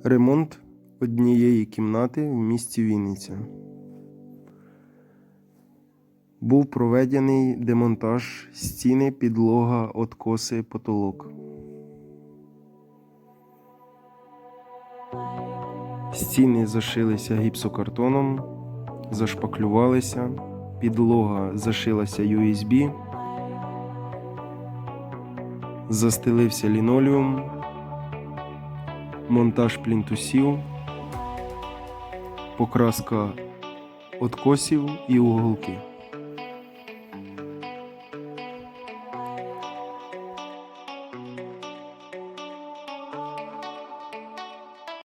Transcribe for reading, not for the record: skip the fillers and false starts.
Ремонт однієї кімнати в місті Вінниця. Був проведений демонтаж стіни, підлога, откоси, потолок. Стіни зашилися гіпсокартоном, зашпаклювалися, підлога зашилася USB, застелився лінолеум, монтаж плінтусів, покраска откосів і уголки.